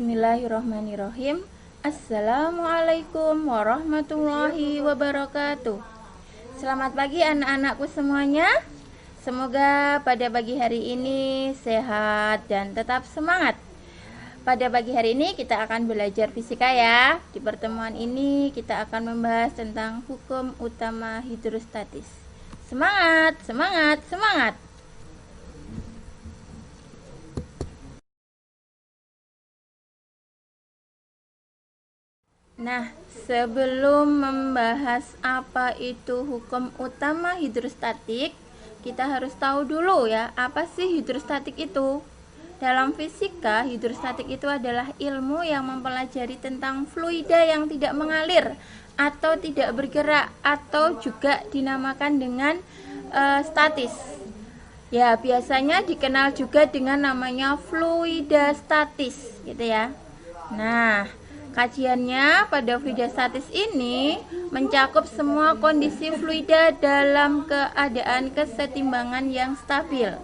Bismillahirrahmanirrahim. Assalamualaikum warahmatullahi wabarakatuh. Selamat pagi anak-anakku semuanya. Semoga pada pagi hari ini sehat dan tetap semangat. Pada pagi hari ini kita akan belajar fisika ya. Di pertemuan ini kita akan membahas tentang hukum utama hidrostatis. Semangat, semangat, semangat. Nah, sebelum membahas apa itu hukum utama hidrostatik, kita harus tahu dulu ya, apa sih hidrostatik itu? Dalam fisika, hidrostatik itu adalah ilmu yang mempelajari tentang fluida yang tidak mengalir atau tidak bergerak, atau juga dinamakan dengan statis. Ya, biasanya dikenal juga dengan namanya fluida statis, gitu ya. Nah, kajiannya pada fluida statis ini mencakup semua kondisi fluida dalam keadaan kesetimbangan yang stabil.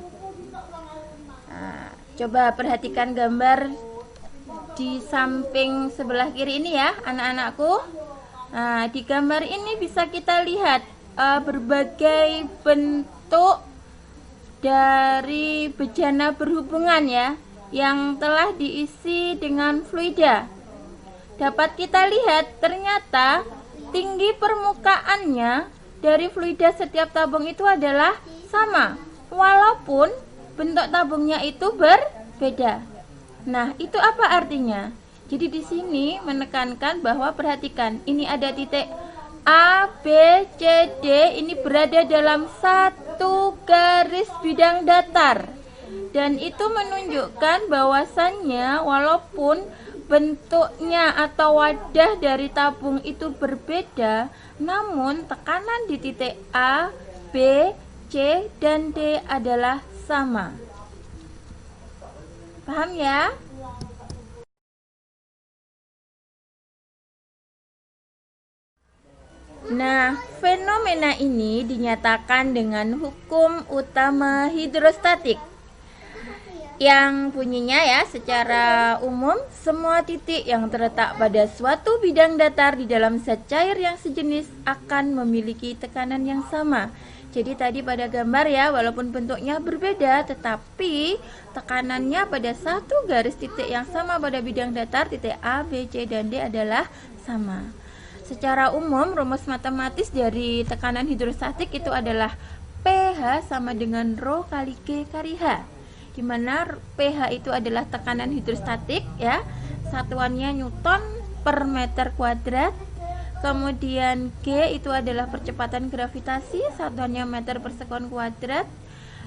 Nah, coba perhatikan gambar di samping sebelah kiri ini ya, anak-anakku. Nah, di gambar ini bisa kita lihat berbagai bentuk dari bejana berhubungan ya, yang telah diisi dengan fluida. Dapat kita lihat ternyata tinggi permukaannya dari fluida setiap tabung itu adalah sama, walaupun bentuk tabungnya itu berbeda. Nah, itu apa artinya? Jadi di sini menekankan bahwa perhatikan, ini ada titik A, B, C, D, ini berada dalam satu garis bidang datar. Dan itu menunjukkan bahwasannya walaupun bentuknya atau wadah dari tabung itu berbeda, namun tekanan di titik A, B, C, dan D adalah sama. Paham ya? Nah, fenomena ini dinyatakan dengan hukum utama hidrostatik, yang bunyinya ya, secara umum semua titik yang terletak pada suatu bidang datar di dalam zat cair yang sejenis akan memiliki tekanan yang sama. Jadi tadi pada gambar ya, walaupun bentuknya berbeda tetapi tekanannya pada satu garis titik yang sama pada bidang datar, titik A, B, C, dan D adalah sama. Secara umum rumus matematis dari tekanan hidrostatik itu adalah pH sama dengan Rho kali G kali H, di mana pH itu adalah tekanan hidrostatik ya, satuannya Newton per meter kuadrat. Kemudian G itu adalah percepatan gravitasi, satuannya meter per sekon kuadrat.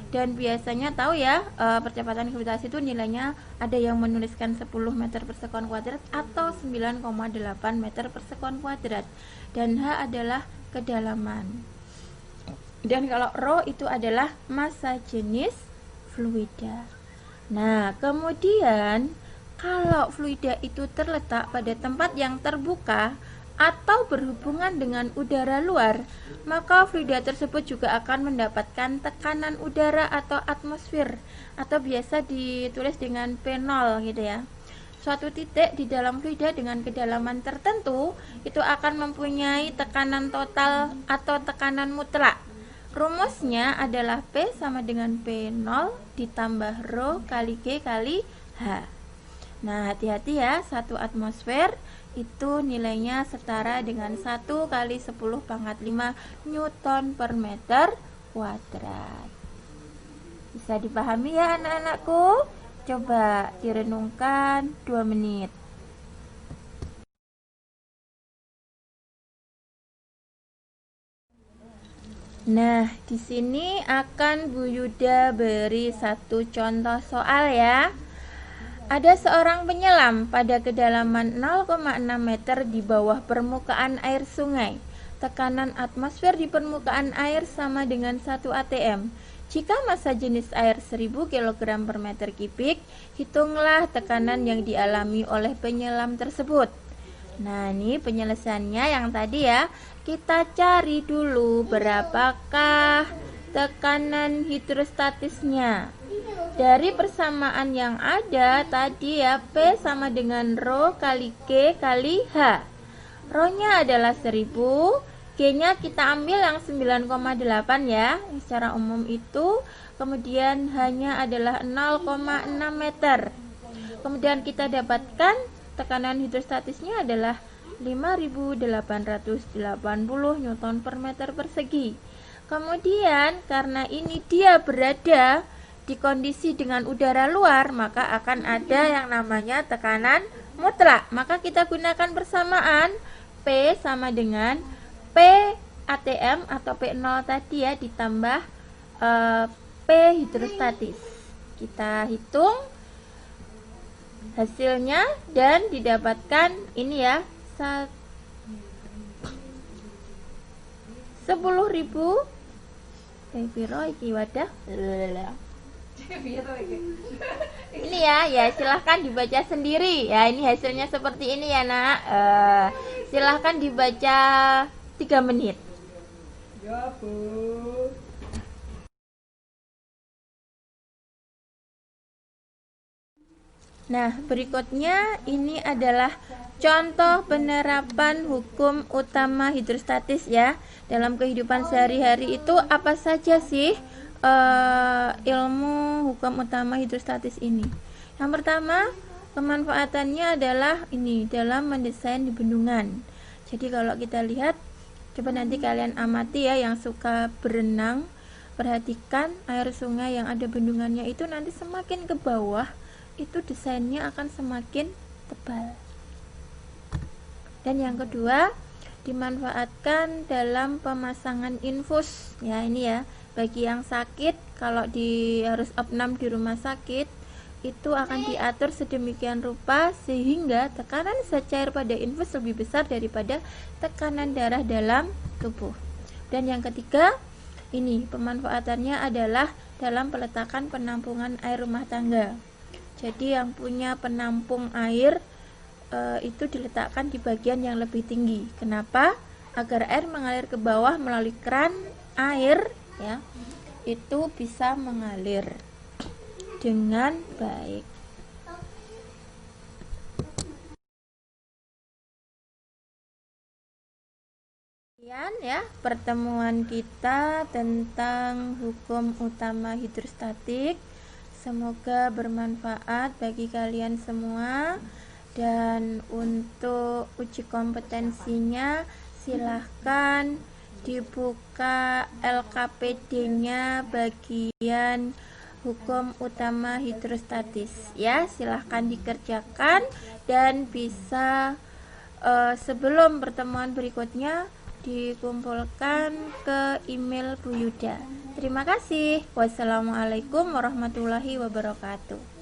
Dan biasanya tahu ya, percepatan gravitasi itu nilainya ada yang menuliskan 10 meter per sekon kuadrat atau 9,8 meter per sekon kuadrat. Dan H adalah kedalaman. Dan kalau Rho itu adalah massa jenis fluida. Nah, kemudian kalau fluida itu terletak pada tempat yang terbuka atau berhubungan dengan udara luar, maka fluida tersebut juga akan mendapatkan tekanan udara atau atmosfer, atau biasa ditulis dengan P0 gitu ya. Suatu titik di dalam fluida dengan kedalaman tertentu itu akan mempunyai tekanan total atau tekanan mutlak. Rumusnya adalah P sama dengan P0 ditambah Rho kali G kali H. Nah, hati-hati ya, 1 atmosfer itu nilainya setara dengan 1 kali 10 pangkat 5 Newton per meter kuadrat. Bisa dipahami ya anak-anakku? Coba direnungkan 2 menit. Nah, di sini akan Bu Yuda beri satu contoh soal ya. Ada seorang penyelam pada kedalaman 0,6 meter di bawah permukaan air sungai. Tekanan atmosfer di permukaan air sama dengan 1 atm. Jika massa jenis air 1000 kg per meter kubik, hitunglah tekanan yang dialami oleh penyelam tersebut. Nah, ini penyelesaiannya yang tadi ya. Kita cari dulu berapakah tekanan hidrostatisnya. Dari persamaan yang ada tadi ya, P sama dengan rho kali G kali H. Rho-nya adalah 1000, G-nya kita ambil yang 9,8 ya, secara umum itu. Kemudian H-nya adalah 0,6 meter. Kemudian kita dapatkan tekanan hidrostatisnya adalah 5.880 Newton per meter persegi. Kemudian karena ini dia berada di kondisi dengan udara luar, maka akan ada yang namanya tekanan mutlak. Maka kita gunakan persamaan P sama dengan P ATM atau P0 tadi ya, ditambah P hidrostatis. Kita hitung hasilnya dan didapatkan ini ya, 10.000 iki wadah. Ini ya silahkan dibaca sendiri ya, ini hasilnya seperti ini ya nak. Silahkan dibaca 3 menit ya Bu. Nah, berikutnya ini adalah contoh penerapan hukum utama hidrostatis ya. Dalam kehidupan sehari-hari itu apa saja sih ilmu hukum utama hidrostatis ini? Yang pertama, pemanfaatannya adalah ini dalam mendesain di bendungan. Jadi kalau kita lihat, coba nanti kalian amati ya yang suka berenang, perhatikan air sungai yang ada bendungannya itu nanti semakin ke bawah itu desainnya akan semakin tebal. Dan yang kedua, dimanfaatkan dalam pemasangan infus ya, ini ya bagi yang sakit, kalau harus opnam di rumah sakit itu akan diatur sedemikian rupa sehingga tekanan zat cair pada infus lebih besar daripada tekanan darah dalam tubuh. Dan yang ketiga, ini pemanfaatannya adalah dalam peletakan penampungan air rumah tangga. Jadi yang punya penampung air itu diletakkan di bagian yang lebih tinggi. Kenapa? Agar air mengalir ke bawah melalui keran air ya, itu bisa mengalir dengan baik. Sekian ya pertemuan kita tentang hukum utama hidrostatik. Semoga bermanfaat bagi kalian semua. Dan untuk uji kompetensinya silahkan dibuka LKPD-nya bagian hukum utama hidrostatis ya, silahkan dikerjakan dan bisa sebelum pertemuan berikutnya dikumpulkan ke email Bu Yuda. Terima kasih. Wassalamualaikum warahmatullahi wabarakatuh.